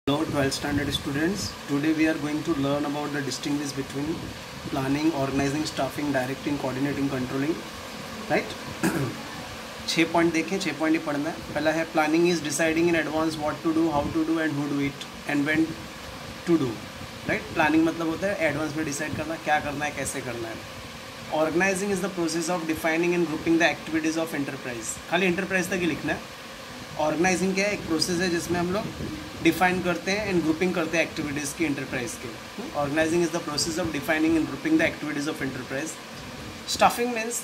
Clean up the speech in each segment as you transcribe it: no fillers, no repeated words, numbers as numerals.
Hello 12th standard students. Today we are going to learn about the distinguish between planning, organizing, staffing, directing, coordinating, controlling. Right? 6 point देखें, 6 point ही पढ़ना है. पहला है planning is deciding in advance what to do, how to do and who do it and when to do. Right? Planning मतलब होता है advance में डिसाइड करना क्या करना है, कैसे करना है. Organizing is the process of defining and grouping the activities of enterprise. खाली एंटरप्राइज तक ही लिखना है. ऑर्गेनाइजिंग क्या है? एक प्रोसेस है जिसमें हम लोग डिफाइन करते हैं एंड ग्रुपिंग करते हैं एक्टिविटीज़ की एंटरप्राइज के. Organizing is the process of defining and grouping the activities of enterprise. Staffing means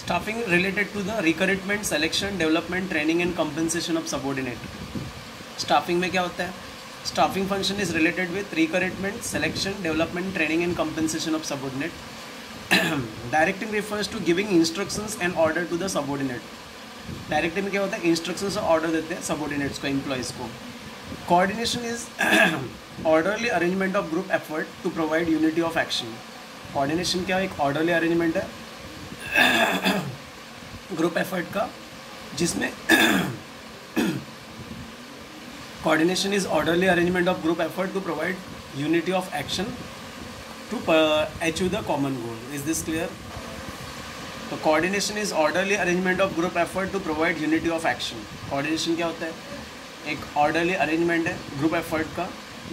staffing related to the recruitment, selection, development, training and compensation of subordinate. Staffing में क्या होता है? Staffing function is related with recruitment, selection, development, training and compensation of subordinate. Directing refers to giving instructions and order to the subordinate. Directing में क्या होता है? Instructions और order देते हैं सबऑर्डिनेट्स को, एम्प्लॉयज़ को. Coordination is orderly arrangement of group effort to provide unity of action. Coordination क्या? एक ऑर्डरली अरेंजमेंट है ग्रुप एफर्ट का, जिसमें coordination is orderly arrangement of group effort to provide unity of action to achieve the common goal. Is this clear? तो coordination is orderly arrangement of group effort to provide unity of action. Coordination क्या होता है? एक orderly arrangement है group effort का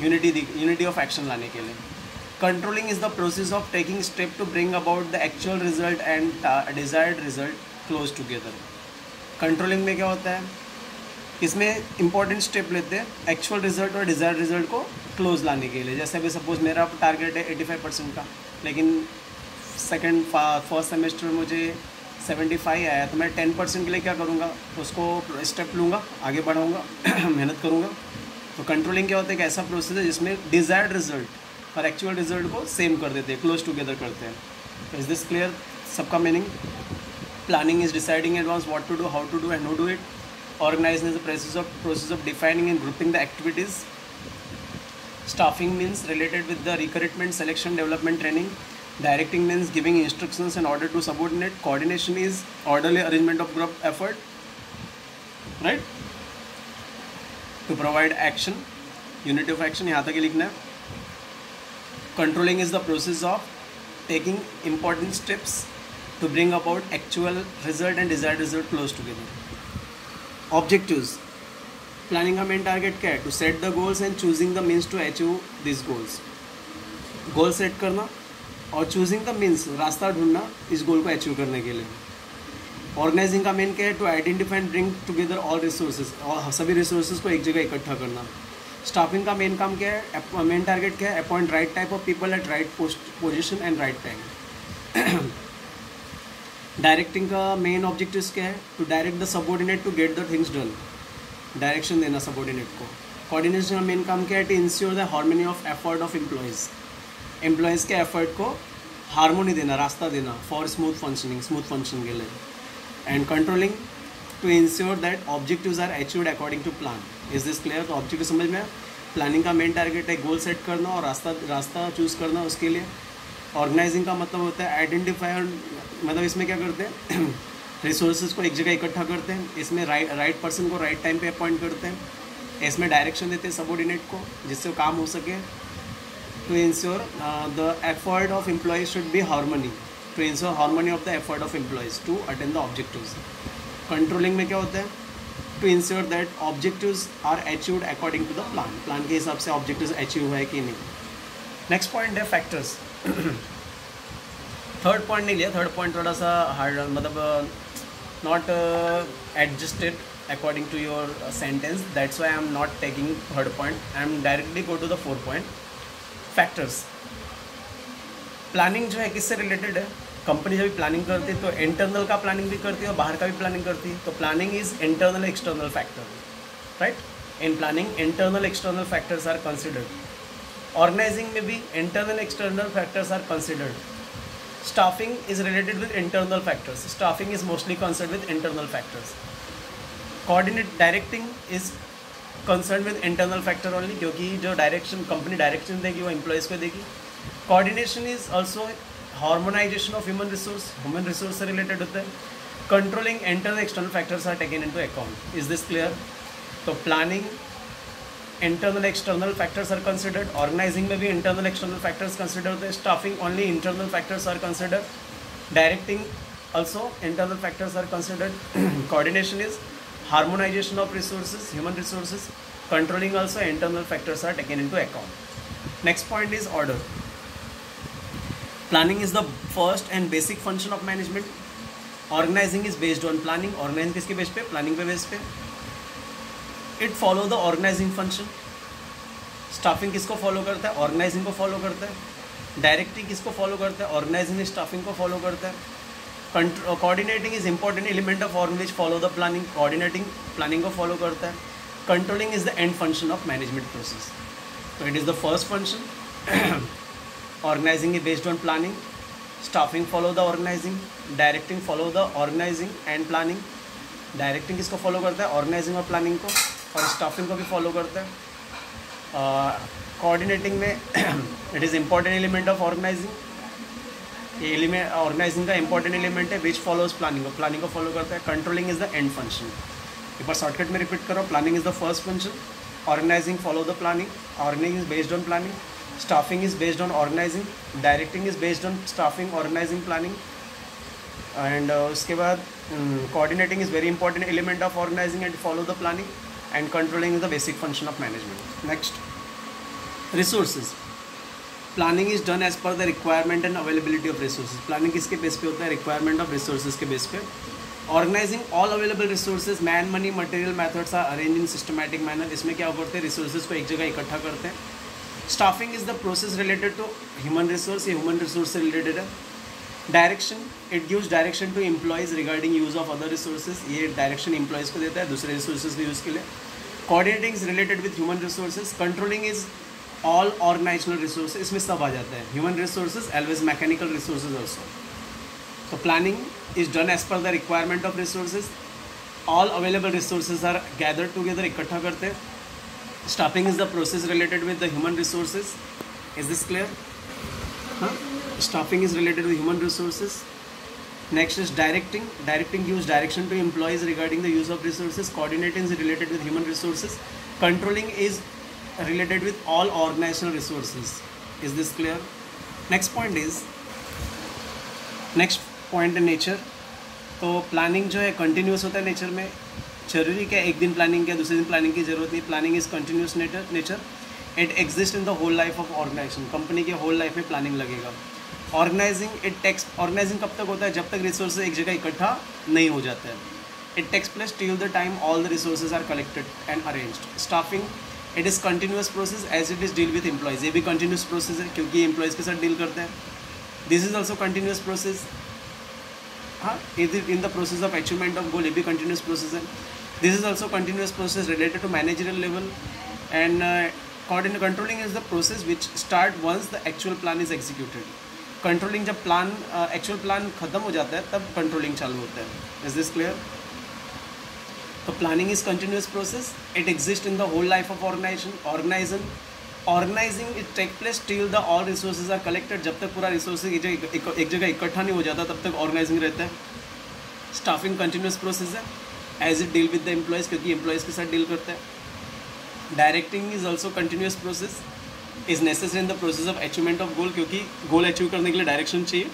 unity of action लाने के लिए. Controlling is the process of taking step to bring about the actual result and desired result close together. Controlling में क्या होता है? इसमें इंपॉर्टेंट स्टेप लेते हैं एक्चुअल रिजल्ट और डिज़ायर्ड रिजल्ट को क्लोज लाने के लिए. जैसे अभी सपोज मेरा टारगेट है 85% का, लेकिन फर्स्ट सेमेस्टर में मुझे 75 आया, तो मैं 10% के लिए क्या करूँगा? उसको स्टेप लूँगा, आगे बढ़ाऊँगा, मेहनत करूँगा. तो कंट्रोलिंग क्या होता है? एक ऐसा प्रोसेस है जिसमें डिज़ायर्ड रिजल्ट और एक्चुअल रिजल्ट को सेम कर देते हैं, क्लोज टुगेदर करते हैं. Is this clear? सबका meaning. Planning is deciding advance what to do, how to do and who do it. Organizing is the process of defining and grouping the activities. Staffing means related with the recruitment, selection, development, training. Directing means giving instructions in order to subordinate. Coordination is orderly arrangement of group effort, right, to provide action, unity of action. यहाँ तक ही लिखना है. Controlling is the process of taking important steps to bring about actual result and desired result close together. Objectives. Planning का main target क्या है? To set the goals and choosing the means to achieve this goals. Goal set करना और choosing the means, रास्ता ढूंढना इस गोल को achieve करने के लिए. ऑर्गेनाइजिंग का मेन क्या है? To identify and bring together all resources, और सभी रिसोर्सेज को एक जगह इकट्ठा करना. स्टाफिंग का मेन काम क्या है? मेन टारगेट क्या है? Appoint right type of people at right position and right time. Directing का मेन ऑब्जेक्टिव्स क्या है? To direct the subordinate to get the things done. Direction देना सबऑर्डिनेट को. कोऑर्डिनेशन का मेन काम क्या है? To ensure the harmony of effort of employees के एफर्ट को हार्मोनी देना, रास्ता देना फॉर स्मूथ फंक्शन के लिए. And controlling to ensure that objectives are achieved according to plan. Is this clear? तो ऑब्जेक्टिव समझ में. प्लानिंग का मेन टारगेट है गोल सेट करना और रास्ता चूज़ करना उसके लिए. ऑर्गेनाइजिंग का मतलब होता है आइडेंटिफाई, मतलब इसमें क्या करते हैं? रिसोर्सेज को एक जगह इकट्ठा करते हैं. इसमें राइट पर्सन को राइट टाइम पे अपॉइंट करते हैं. इसमें डायरेक्शन देते हैं सबऑर्डिनेट को जिससे काम हो सके. To ensure the effort of employees should be harmony, to ensure harmony of the effort of employees to attend the objectives. Controlling में क्या होता है? To ensure that objectives are achieved according to the plan के हिसाब से objectives achieve है कि नहीं. नेक्स्ट पॉइंट है फैक्टर्स. थर्ड पॉइंट नहीं लिया, थर्ड पॉइंट थोड़ा सा हार्ड, मतलब not adjusted according to your sentence. That's Y I am not taking third point. I am directly go to the fourth point. Factors. Planning जो है किससे related है? Company जब भी प्लानिंग करती है तो इंटरनल का प्लानिंग भी करती है और बाहर का भी प्लानिंग करती है. तो planning is internal external factor, right. In planning internal external factors are considered. Organizing में भी internal external factors are considered. Staffing is related with internal factors. Staffing is mostly concern with internal factors. Directing is concern with internal factor only, क्योंकि जो direction company direction देगी वो employees को देगी. Coordination is also harmonisation of human resource से related होता है. controlling internal external factors are taken into account. Is this clear? तो planning internal external factors are considered, organizing में भी इंटरनल एक्सटर्नल फैक्टर्स कंसिडर होते हैं, staffing only internal factors are considered, directing also internal factors are considered. Coordination is harmonization of resources, human resources. Controlling also internal factors are taken into account. Next point is order. Planning is the first and basic function of management. Organizing is based on planning. Organizing किसके base पे? Planning पे base पे. It follow the organizing function. Staffing किसको follow करता है? Organizing को follow करता है. Directing किसको follow करता है? Organizing staffing को follow करता है. Coordinating is important element of org which follow the planning. Coordinating planning को follow करता है. Controlling is the end function of management process. So it is the first function. Organizing is based on planning. Staffing follow the organizing. Directing follow the organizing and planning. Directing किसको follow करता है? Organizing और planning को, और staffing को भी follow करता है. Coordinating में it is important element of organizing. ये एलिमेंट ऑर्गेनाइजिंग का इंपॉर्टेंट एलिमेंट है विच फॉलोज प्लानिंग को, प्लानिंग को फॉलो करता है. Controlling is the end function. एक बार शॉर्टकट में रिपीट करो. Planning is the first function, organizing follow the planning, organizing is based on planning, staffing is based on organizing, directing is based on staffing, organizing, planning. And उसके बाद coordinating is very important element of organizing and follow the planning, and controlling is the basic function of management. Next, resources. Planning is done as per the requirement and availability of resources. Planning किसके base पे होता है? Requirement of resources के base पे. Organizing all available resources, man, money, material, methods are arrange in systematic manner. इसमें क्या करते हैं? रिसोर्सेज को एक जगह इकट्ठा करते हैं. Staffing is the process related to human resource. ये ह्यूमन रिसोर्स से रिलेटेड है. Direction, it gives direction to employees regarding use of other resources. ये डायरेक्शन एम्प्लॉयज़ को देता है दूसरे रिसोर्सेज के यूज़ के लिए. Coordinating is related with human resources. Controlling is all organizational resources. इसमें सब आ जाता है, human resources always mechanical resources also. तो planning is done as per the requirement of resources. All available resources are gathered together, इकट्ठा करते हैं. Staffing is the process related with the human resources. Is this clear? हाँ, staffing is related with human resources. Next is directing. Directing gives direction to employees regarding the use of resources. Coordinating is related with human resources. Controlling is related with all organizational resources. Is this clear? Next point is nature. तो planning जो है continuous होता है nature में. जरूरी क्या एक दिन प्लानिंग किया दूसरे दिन प्लानिंग की जरूरत नहीं. Planning is continuous nature. It exist in the whole life of organization. Company के होल लाइफ में प्लानिंग लगेगा. ऑर्गेनाइजिंग, इट टेक्स ऑर्गेनाइजिंग कब तक होता है? जब तक रिसोर्सेज एक जगह इकट्ठा नहीं हो जाता है. It takes place till the time all the resources are collected and arranged. Staffing, it is continuous process as it is deal with employees. ये भी कंटिन्यूस प्रोसेस है क्योंकि एम्प्लॉयज़ के साथ डील करते हैं. This is also continuous process. हाँ, in the process of achievement of goal, ये भी कंटिन्यूस प्रोसेस है. This is also continuous process related to managerial level. And controlling is the process which start once the actual plan is executed. Controlling जब plan actual plan खत्म हो जाता है तब controlling चालू होता है. Is this clear? तो planning is continuous process. It exist in the whole life of organization. Organizing it take place till the all resources are collected. जब तक पूरा रिसोर्सेज एक जगह इकट्ठा नहीं हो जाता तब तक ऑर्गेनाइजिंग रहता है. स्टाफिंग कंटिन्यूस प्रोसेस है as it deal with the employees, क्योंकि एम्प्लॉयज़ के साथ डील करता है. Directing is also continuous process, is necessary in the process of achievement of goal, क्योंकि गोल अचीव करने के लिए डायरेक्शन चाहिए.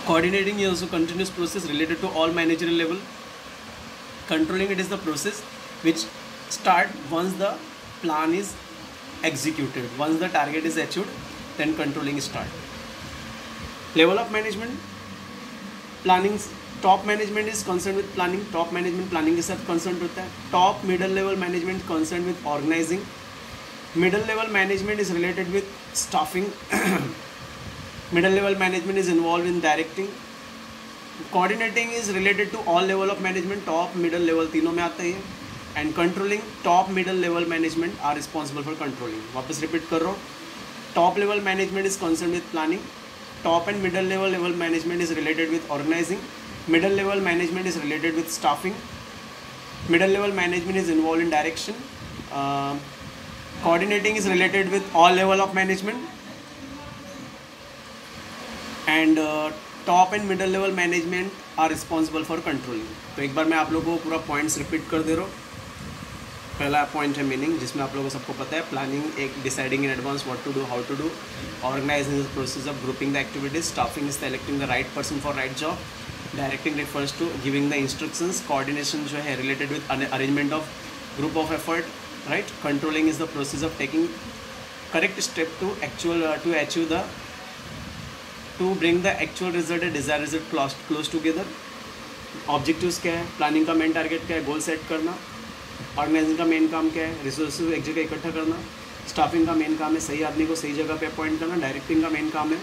Coordinating is also continuous process related to all managerial level. Controlling, it is the process which start once the plan is executed. Once the target is achieved, then controlling start. Level of management. Planning, top management is concerned with planning. Top management planning के साथ concerned होता है. Top middle level management concerned with organizing. Middle level management is related with staffing. Middle level management is involved in directing. Coordinating is related to all level of management. Top, middle level तीनों में आता है. And controlling, top, middle level management are responsible for controlling. वापस repeat कर रहा हूँ. Top level management is concerned with planning. Top and middle level management is related with organizing. Middle level management is related with staffing. Middle level management is involved in direction. Coordinating is related with all level of management. And top and middle level management are responsible for controlling. तो एक बार मैं आप लोगों को पूरा points repeat कर दे रहा हूँ। पहला पॉइंट है मीनिंग, जिसमें आप लोगों को सबको पता है, प्लानिंग एक deciding in advance what to do, how to do, organizing the process of grouping the activities, staffing is selecting the right person for right job, directing refers to giving the instructions, coordination जो है related with arrangement of group of effort, right, controlling is the process of taking correct step to achieve the to bring the actual result a desire result close together. Objectives क्या है, planning का main target क्या है, गोल set करना। Organising का main काम क्या है, रिसोर्सेज एक जगह इकट्ठा करना। स्टाफिंग का मेन काम है सही आदमी को सही जगह पे अपॉइंट करना। डायरेक्टिंग का मेन काम है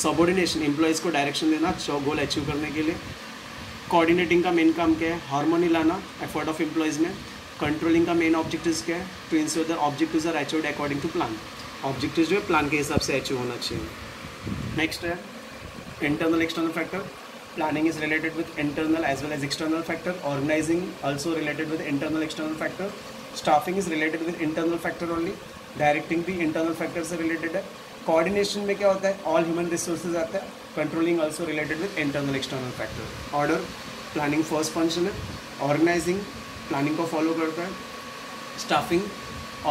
सबऑर्डिनेशन, एम्प्लॉयज़ को डायरेक्शन देना गोल अचीव करने के लिए। कोऑर्डिनेटिंग का मेन काम क्या है, हार्मोनी लाना एफर्ट ऑफ एम्प्लॉयज़ में। कंट्रोलिंग का मेन ऑब्जेक्टिव्स क्या है, to ensure the objectives are achieved according to plan. Objectives जो है प्लान के हिसाब से अचीव होना चाहिए। नेक्स्ट है internal external factor. Planning is related with internal as well as external factor. Organizing also related with internal external factor. Staffing is related with internal factor only. Directing भी internal factor से related है. Coordination में क्या होता है, all human resources आता है. Controlling also related with internal external factor. Order, planning first function है. Organizing, planning को follow करता है. Staffing,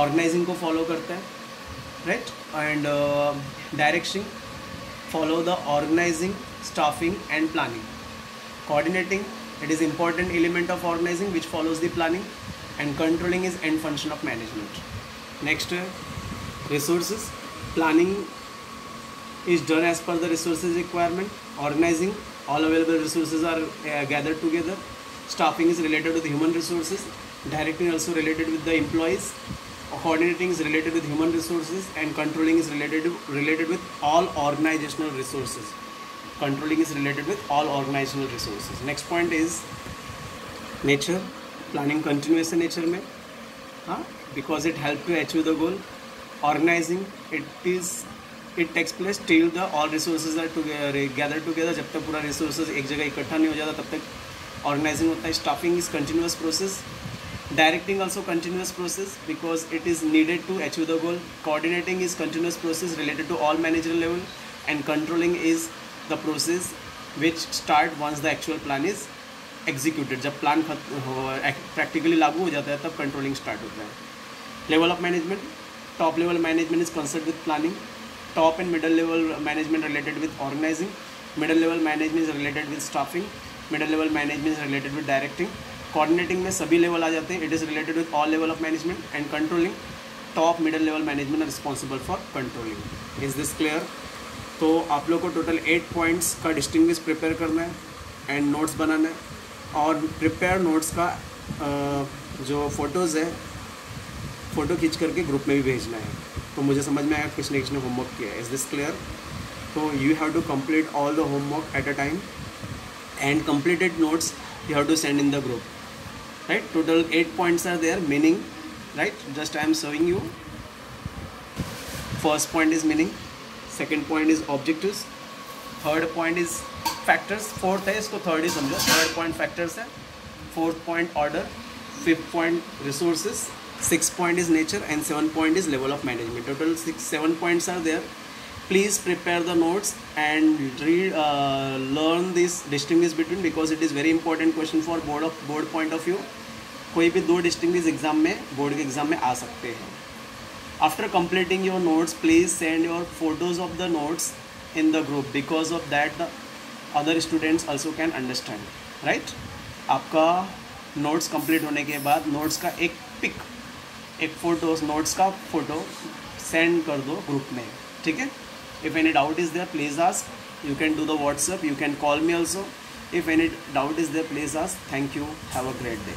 organizing को follow करता है, right? And direction follow the organizing, staffing and planning. Coordinating, it is important element of organizing which follows the planning, and controlling is end function of management. Next, resources. Planning is done as per the resources requirement. Organizing, all available resources are gathered together. Staffing is related with human resources. Directing also related with the employees. Coordinating is related with human resources, and controlling is related with all organizational resources. Controlling is related with all organizational resources. Next point is nature. Planning continuous है nature में, हाँ, because it help to achieve the goal. Organizing, it takes place till the all resources are gathered together. जब तक पूरा resources एक जगह इकट्ठा नहीं हो जाता तब तक organizing होता है. Staffing is continuous process. Directing also continuous process because it is needed to achieve the goal. Coordinating is continuous process related to all managerial level, and controlling is the process which start once the actual plan is executed. जब plan practically लागू हो जाता है तब controlling start होता है. Level of management. Top level management is concern with planning. Top and middle level management related with organizing. Middle level management is related with staffing. Middle level management is related with directing. Coordinating में सभी level आ जाते हैं. It is related with all level of management. And controlling, top middle level management are responsible for controlling. Is this clear? तो आप लोग को total 8 points का डिस्टिंग्विश प्रिपेयर करना है एंड नोट्स बनाना है. और प्रिपेयर नोट्स का जो फ़ोटोज़ है, फ़ोटो खींच करके ग्रुप में भी भेजना है. तो मुझे समझ में आया किसने होमवर्क किया है. Is this clear? तो you have to complete all the homework at a time, and completed notes you have to send in the group, right? Total 8 points are there. Meaning, right? Just I am showing you. First point is meaning, second point is objectives, third point is factors, fourth है इसको third ही समझो. Third point factors है, fourth point order, fifth point resources, sixth point is nature, and seventh point is level of management. Total 7 points are there. Please prepare the notes and read, learn this distinguish between, because it is very important question for board point of view. कोई भी 2 distinguish exam में, board के exam में आ सकते हैं. After completing your notes, please send your photos of the notes in the group, because of that the other students also can understand, right? आपका notes complete होने के बाद notes का एक पिक, एक फोटो, notes का फोटो सेंड कर दो ग्रुप में, ठीक है? If any doubt is there, please ask. You can do the WhatsApp. You can call me also. If any doubt is there, please ask. Thank you. Have a great day.